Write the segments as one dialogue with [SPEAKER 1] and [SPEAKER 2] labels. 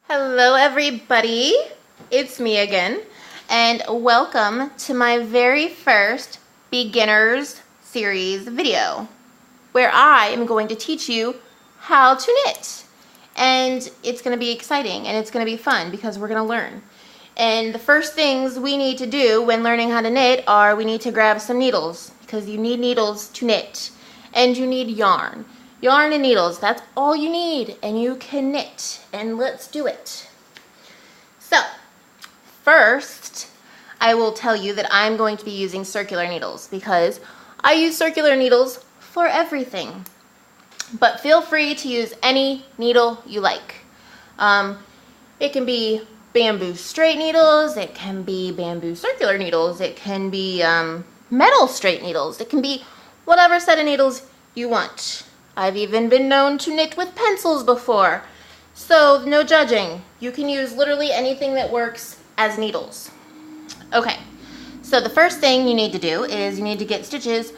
[SPEAKER 1] Hello everybody, it's me again, and welcome to my very first beginners series video where I am going to teach you how to knit. And it's going to be exciting and it's going to be fun because we're going to learn. And the first things we need to do when learning how to knit are we need to grab some needles, because you need needles to knit, and you need yarn. Yarn and needles, that's all you need, and you can knit, and let's do it. So, first, I will tell you that I'm going to be using circular needles because I use circular needles for everything. But feel free to use any needle you like. It can be bamboo straight needles, it can be bamboo circular needles, it can be metal straight needles, it can be whatever set of needles you want. I've even been known to knit with pencils before, so no judging. You can use literally anything that works as needles. Okay, so the first thing you need to do is you need to get stitches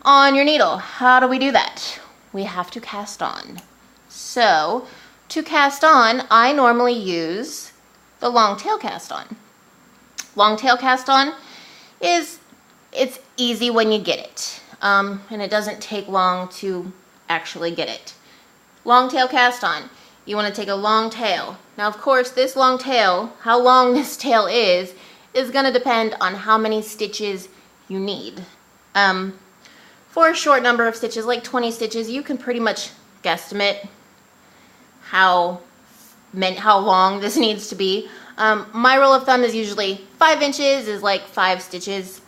[SPEAKER 1] on your needle. How do we do that? We have to cast on. So to cast on, I normally use the long tail cast on. Long tail cast on it's easy when you get it, and it doesn't take long to actually get it. Long tail cast on. You want to take a long tail. Now, of course, this long tail, how long this tail is going to depend on how many stitches you need. For a short number of stitches, like 20 stitches, you can pretty much guesstimate how long this needs to be. My rule of thumb is usually 5 inches is like 5 stitches,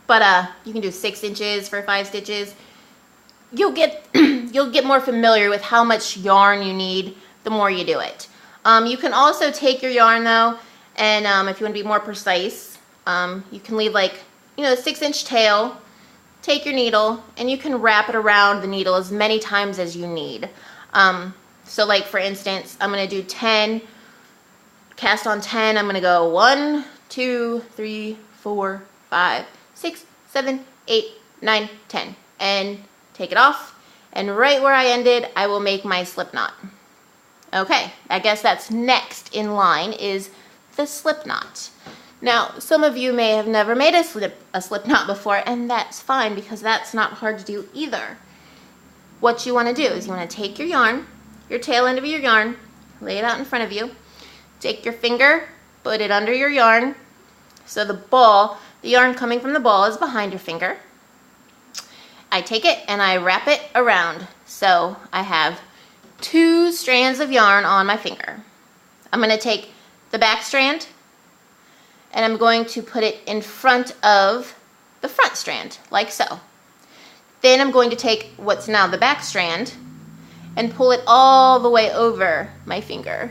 [SPEAKER 1] but you can do 6 inches for 5 stitches. You'll get more familiar with how much yarn you need the more you do it. You can also take your yarn though, and if you want to be more precise, you can leave like, a 6-inch tail, take your needle, and you can wrap it around the needle as many times as you need. So like for instance, I'm going to do 10, cast on 10, I'm going to go 1, 2, 3, 4, 5, 6, 7, 8, 9, 10, and take it off, and right where I ended, I will make my slip knot. Okay, I guess that's next in line is the slip knot. Now, some of you may have never made a slip knot before, and that's fine because that's not hard to do either. What you want to do is you want to take your yarn, your tail end of your yarn, lay it out in front of you, take your finger, put it under your yarn, so the yarn coming from the ball is behind your finger. I take it and I wrap it around. So I have 2 strands of yarn on my finger. I'm going to take the back strand and I'm going to put it in front of the front strand, like so. Then I'm going to take what's now the back strand and pull it all the way over my finger.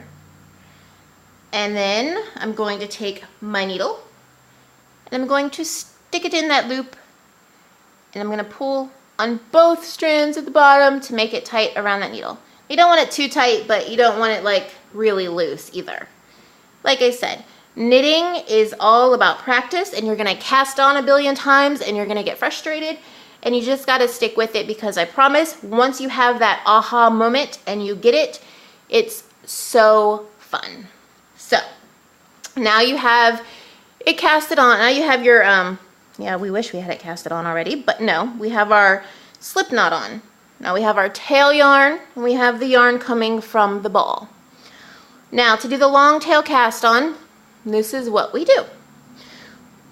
[SPEAKER 1] And then I'm going to take my needle and I'm going to stick it in that loop, and I'm going to pull on both strands at the bottom to make it tight around that needle. You don't want it too tight, but you don't want it like really loose either. Like I said, knitting is all about practice, and you're going to cast on a billion times and you're going to get frustrated, and you just got to stick with it, because I promise once you have that aha moment and you get it, it's so fun. So now you have it casted on. Now you have your yeah, we wish we had it casted on already, but no, we have our slip knot on. Now we have our tail yarn, and we have the yarn coming from the ball. Now to do the long tail cast on, this is what we do.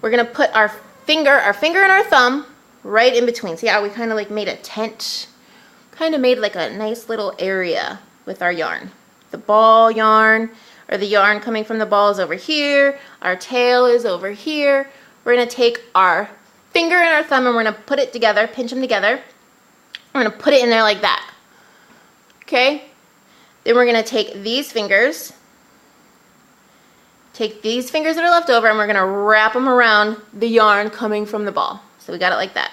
[SPEAKER 1] We're going to put our finger and our thumb right in between. See how we kind of like made a tent? Kind of made like a nice little area with our yarn. The ball yarn, or the yarn coming from the ball, is over here. Our tail is over here. We're going to take our finger and our thumb and we're going to put it together, pinch them together. We're going to put it in there like that. Okay? Then we're going to take these fingers that are left over, and we're going to wrap them around the yarn coming from the ball. So we got it like that.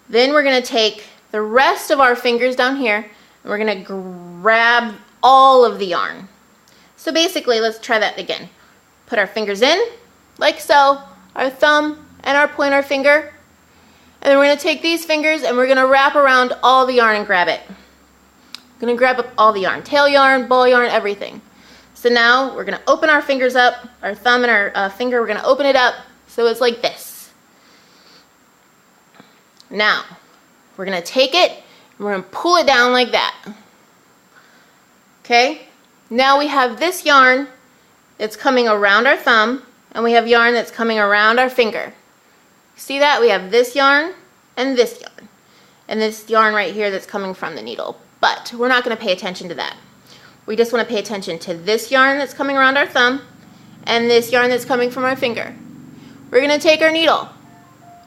[SPEAKER 1] Then we're going to take the rest of our fingers down here, and we're going to grab all of the yarn. So basically, let's try that again. Put our fingers in, like so, our thumb and our pointer finger, and then we're going to take these fingers and we're going to wrap around all the yarn and grab it. gonna grab up all the yarn, tail yarn, ball yarn, everything. So now we're gonna open our fingers up, our thumb and our finger, we're gonna open it up so it's like this. Now, we're gonna take it and we're gonna pull it down like that. Okay? Now we have this yarn that's coming around our thumb, and we have yarn that's coming around our finger. See that? We have this yarn and this yarn. And this yarn right here that's coming from the needle. But we're not gonna pay attention to that. We just wanna pay attention to this yarn that's coming around our thumb and this yarn that's coming from our finger. We're gonna take our needle.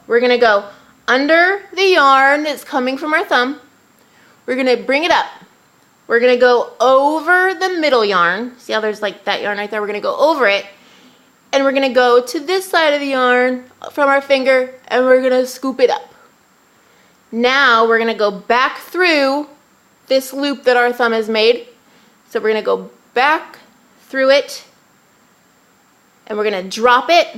[SPEAKER 1] We're gonna go under the yarn that's coming from our thumb. We're gonna bring it up. We're gonna go over the middle yarn. See how there's like that yarn right there? We're gonna go over it. And we're gonna go to this side of the yarn from our finger and we're gonna scoop it up. Now we're gonna go back through this loop that our thumb has made. So we're gonna go back through it and we're gonna drop it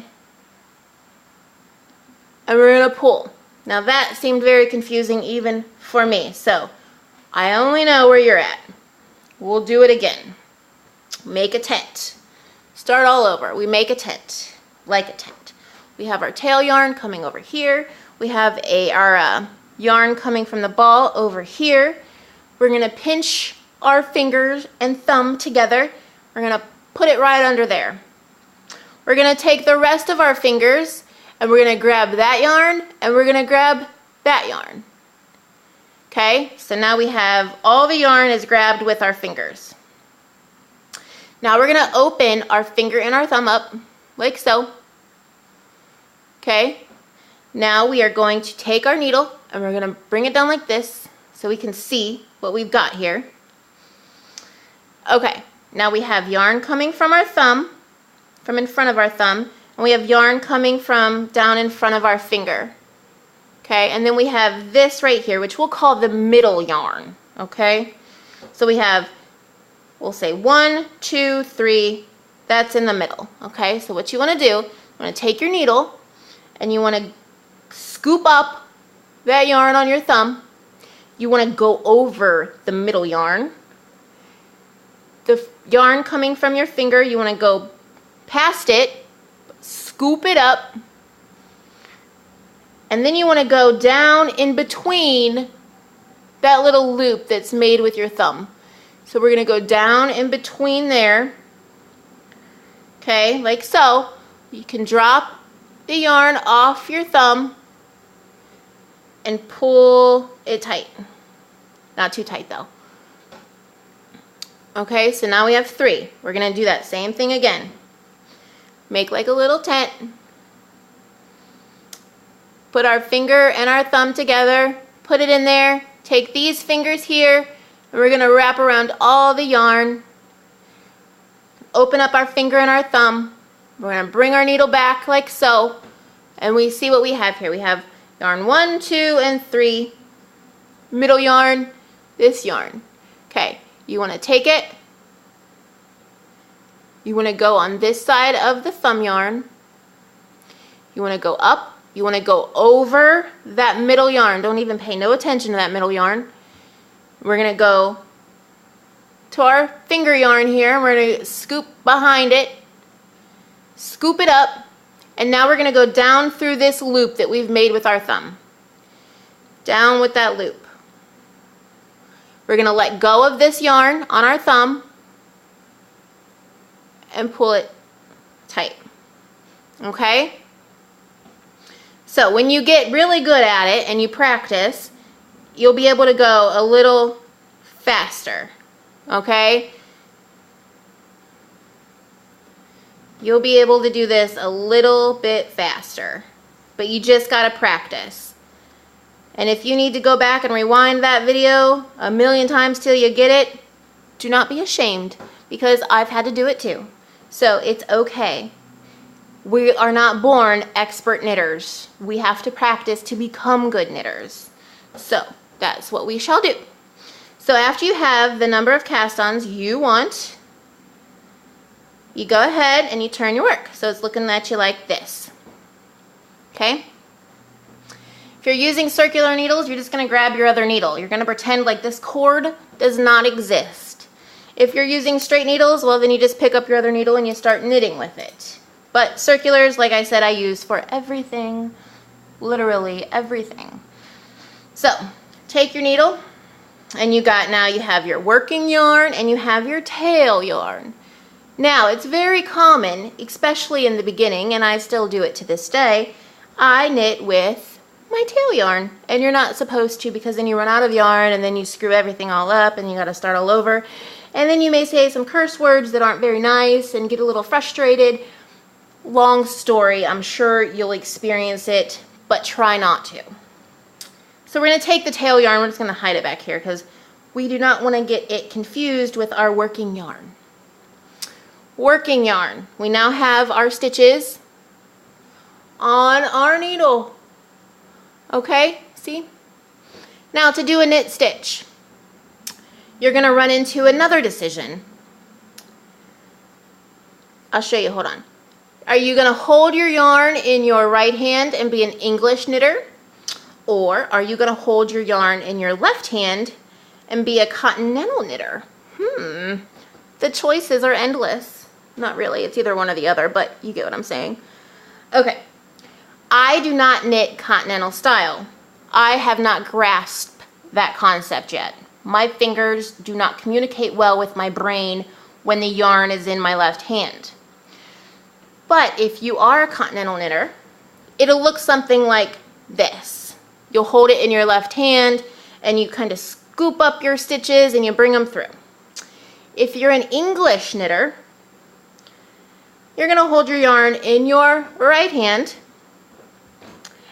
[SPEAKER 1] and we're gonna pull. Now that seemed very confusing even for me, so I only know where you're at. We'll do it again. Make a tent. Start all over. We make a tent, like a tent. We have our tail yarn coming over here. We have our yarn coming from the ball over here. We're gonna pinch our fingers and thumb together. We're gonna put it right under there. We're gonna take the rest of our fingers and we're gonna grab that yarn and we're gonna grab that yarn. Okay, so now we have all the yarn is grabbed with our fingers. Now we're gonna open our finger and our thumb up, like so. Okay, now we are going to take our needle and we're gonna bring it down like this so we can see what we've got here. Okay, now we have yarn coming from our thumb, from in front of our thumb, and we have yarn coming from down in front of our finger. Okay, and then we have this right here, which we'll call the middle yarn. Okay, so we have, we'll say 1, 2, 3, that's in the middle. Okay, so what you want to do, you want to take your needle and you want to scoop up that yarn on your thumb. You want to go over the middle yarn. The yarn coming from your finger, you want to go past it, scoop it up, and then you want to go down in between that little loop that's made with your thumb. So we're going to go down in between there, okay, like so. You can drop the yarn off your thumb and pull it tight. Not too tight though. Okay, so now we have 3. We're going to do that same thing again. Make like a little tent. Put our finger and our thumb together, put it in there, take these fingers here, and we're going to wrap around all the yarn. Open up our finger and our thumb. We're going to bring our needle back like so, and we see what we have here. We have yarn 1, 2, and 3, middle yarn, this yarn. Okay, you want to take it, you want to go on this side of the thumb yarn, you want to go up, you want to go over that middle yarn. Don't even pay no attention to that middle yarn. We're going to go to our finger yarn here, and we're going to scoop behind it, scoop it up, and now we're going to go down through this loop that we've made with our thumb. Down with that loop. We're going to let go of this yarn on our thumb and pull it tight. Okay? So when you get really good at it and you practice, you'll be able to go a little faster. Okay? You'll be able to do this a little bit faster, but you just got to practice. And if you need to go back and rewind that video 1,000,000 times till you get it, do not be ashamed, because I've had to do it too. So it's okay. We are not born expert knitters. We have to practice to become good knitters. So that's what we shall do. So after you have the number of cast-ons you want, you go ahead and you turn your work. So it's looking at you like this. Okay? If you're using circular needles, you're just going to grab your other needle. You're going to pretend like this cord does not exist. If you're using straight needles, well, then you just pick up your other needle and you start knitting with it. But circulars, like I said, I use for everything, literally everything. So take your needle, and now you have your working yarn and you have your tail yarn. Now, it's very common, especially in the beginning, and I still do it to this day, I knit with my tail yarn. And you're not supposed to, because then you run out of yarn and then you screw everything all up and you gotta start all over. And then you may say some curse words that aren't very nice and get a little frustrated. Long story, I'm sure you'll experience it, but try not to. So we're gonna take the tail yarn, we're just gonna hide it back here because we do not wanna get it confused with our working yarn. Working yarn. We now have our stitches on our needle. Okay, see? Now to do a knit stitch, you're gonna run into another decision. I'll show you, hold on. Are you gonna hold your yarn in your right hand and be an English knitter? Or are you gonna hold your yarn in your left hand and be a continental knitter? The choices are endless. Not really, it's either one or the other, but you get what I'm saying. Okay, I do not knit continental style. I have not grasped that concept yet. My fingers do not communicate well with my brain when the yarn is in my left hand. But if you are a continental knitter, it'll look something like this. You'll hold it in your left hand and you kind of scoop up your stitches and you bring them through. If you're an English knitter, you're gonna hold your yarn in your right hand.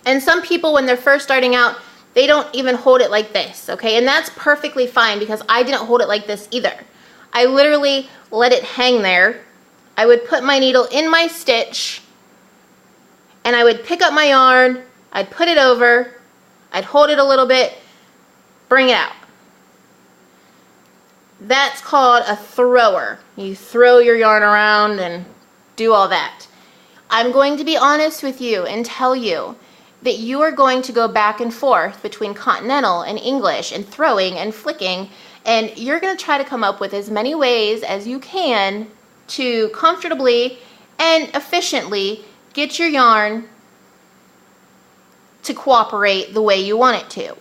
[SPEAKER 1] And some people, when they're first starting out, they don't even hold it like this, okay? And that's perfectly fine because I didn't hold it like this either. I literally let it hang there. I would put my needle in my stitch and I would pick up my yarn, I'd put it over, I'd hold it a little bit, bring it out. That's called a thrower. You throw your yarn around and do all that. I'm going to be honest with you and tell you that you are going to go back and forth between continental and English and throwing and flicking, and you're going to try to come up with as many ways as you can to comfortably and efficiently get your yarn to cooperate the way you want it to.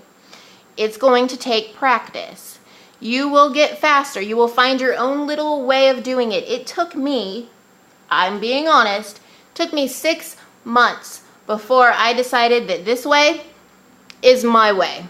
[SPEAKER 1] It's going to take practice. You will get faster. You will find your own little way of doing it. It took me, I'm being honest, took me 6 months before I decided that this way is my way,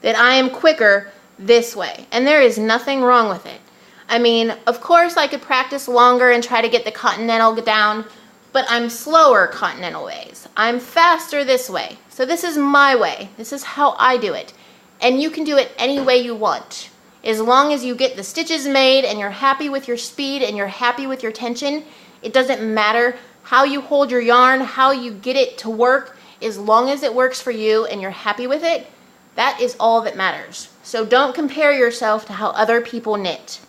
[SPEAKER 1] that I am quicker this way, and there is nothing wrong with it. I mean, of course I could practice longer and try to get the continental down, but I'm slower continental ways. I'm faster this way. So this is my way. This is how I do it. And you can do it any way you want. As long as you get the stitches made and you're happy with your speed and you're happy with your tension, it doesn't matter how you hold your yarn, how you get it to work. As long as it works for you and you're happy with it, that is all that matters. So don't compare yourself to how other people knit.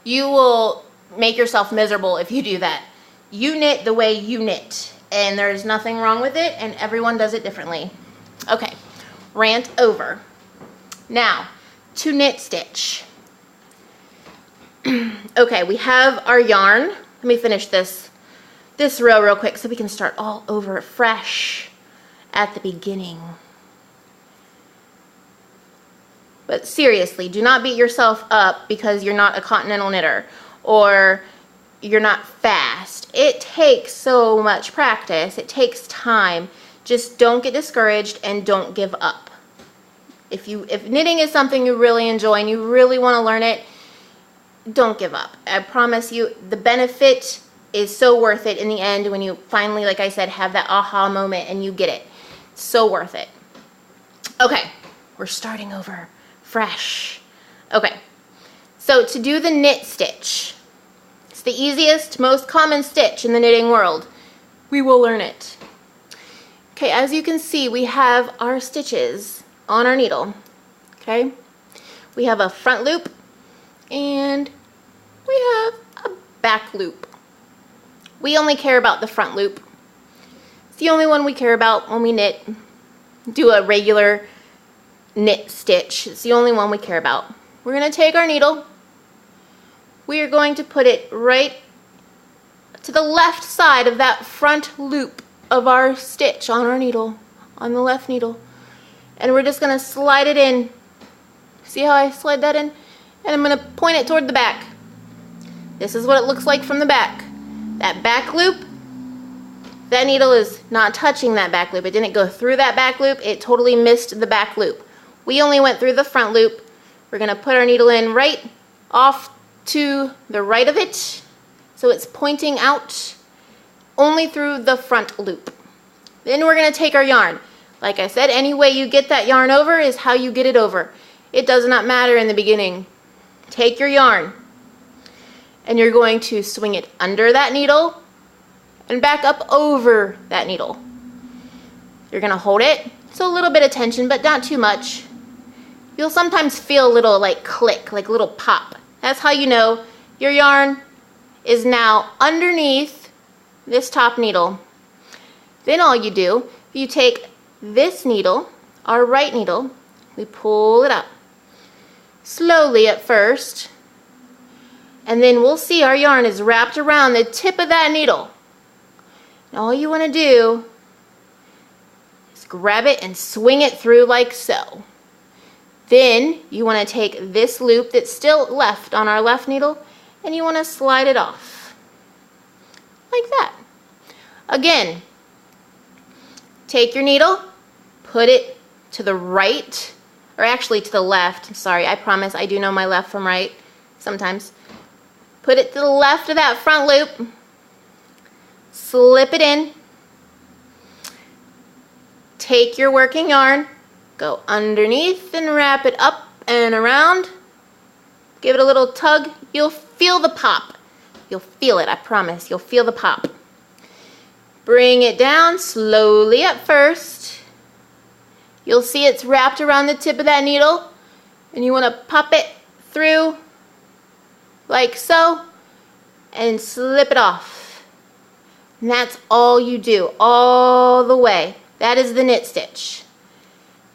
[SPEAKER 1] You will make yourself miserable if you do that. You knit the way you knit, and there's nothing wrong with it, and everyone does it differently. Okay, rant over. Now, to knit stitch. Okay, we have our yarn. Let me finish this row real quick so we can start all over fresh at the beginning. But seriously, do not beat yourself up because you're not a continental knitter or you're not fast. It takes so much practice. It takes time. Just don't get discouraged and don't give up. If knitting is something you really enjoy and you really want to learn it, don't give up. I promise you, the benefit is so worth it in the end when you finally, like I said, have that aha moment and you get it. So worth it. Okay, we're starting over fresh. Okay, so to do the knit stitch, it's the easiest, most common stitch in the knitting world. We will learn it. Okay, as you can see, we have our stitches on our needle. Okay, we have a front loop and we have a back loop. We only care about the front loop. It's the only one we care about when we knit. Do a regular knit stitch. It's the only one we care about. We're going to take our needle. We are going to put it right to the left side of that front loop of our stitch on our needle, on the left needle. And we're just going to slide it in. See how I slide that in? And I'm going to point it toward the back. This is what it looks like from the back. That back loop, that needle is not touching that back loop. It didn't go through that back loop. It totally missed the back loop. We only went through the front loop. We're going to put our needle in right off to the right of it, so it's pointing out only through the front loop. Then we're going to take our yarn. Like I said, any way you get that yarn over is how you get it over. It does not matter in the beginning. Take your yarn, and you're going to swing it under that needle and back up over that needle. You're going to hold it, so a little bit of tension, but not too much. You'll sometimes feel a little like click, like a little pop. That's how you know your yarn is now underneath this top needle. Then all you do, you take this needle, our right needle, we pull it up. Slowly at first, and then we'll see our yarn is wrapped around the tip of that needle. Now all you want to do is grab it and swing it through like so. Then you want to take this loop that's still left on our left needle and you want to slide it off like that. Again, take your needle, put it to the right, or actually to the left. Sorry, I promise I do know my left from right sometimes. Put it to the left of that front loop, slip it in, take your working yarn, go underneath and wrap it up and around. Give it a little tug. You'll feel the pop. You'll feel it, I promise. You'll feel the pop. Bring it down slowly at first. You'll see it's wrapped around the tip of that needle, and you want to pop it through like so and slip it off. And that's all you do all the way. That is the knit stitch.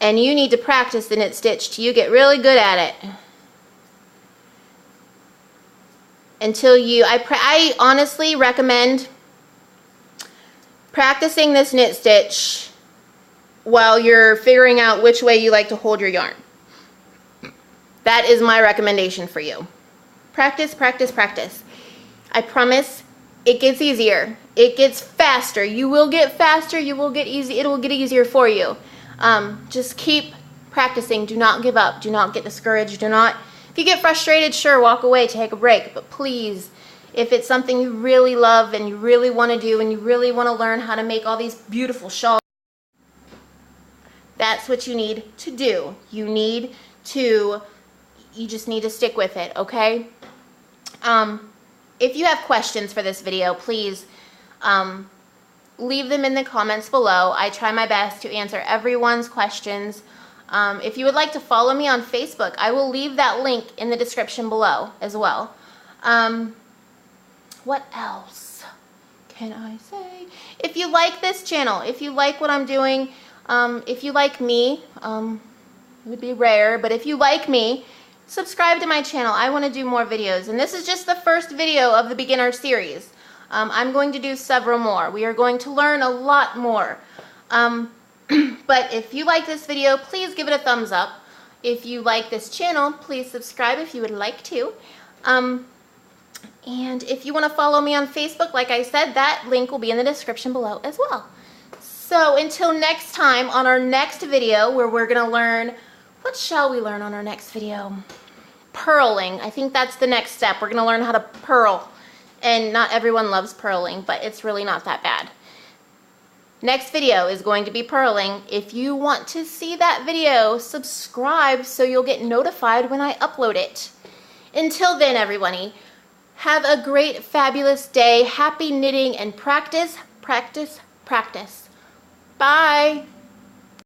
[SPEAKER 1] And you need to practice the knit stitch till you get really good at it. Until you, I honestly recommend practicing this knit stitch while you're figuring out which way you like to hold your yarn. That is my recommendation for you. Practice, practice, practice. I promise it gets easier. It gets faster. You will get faster. You will get easy. It will get easier for you. Just keep practicing. Do not give up. Do not get discouraged. Do not, if you get frustrated, sure, walk away, take a break. But please, if it's something you really love and you really want to do and you really want to learn how to make all these beautiful shawls, that's what you need to do. You just need to stick with it, okay? If you have questions for this video, please leave them in the comments below. I try my best to answer everyone's questions. If you would like to follow me on Facebook, I will leave that link in the description below as well. What else can I say? If you like this channel, if you like what I'm doing, if you like me, it would be rare, but if you like me, subscribe to my channel. I want to do more videos, and this is just the first video of the beginner series. I'm going to do several more. We are going to learn a lot more. But if you like this video, please give it a thumbs up. If you like this channel, please subscribe if you would like to. And if you want to follow me on Facebook, like I said, that link will be in the description below as well. So until next time, on our next video, where we're going to learn, what shall we learn on our next video? Purling. I think that's the next step. We're going to learn how to purl. And not everyone loves purling, but it's really not that bad. Next video is going to be purling. If you want to see that video, subscribe so you'll get notified when I upload it. Until then, everybody, have a great, fabulous day. Happy knitting and practice, practice, practice. Bye.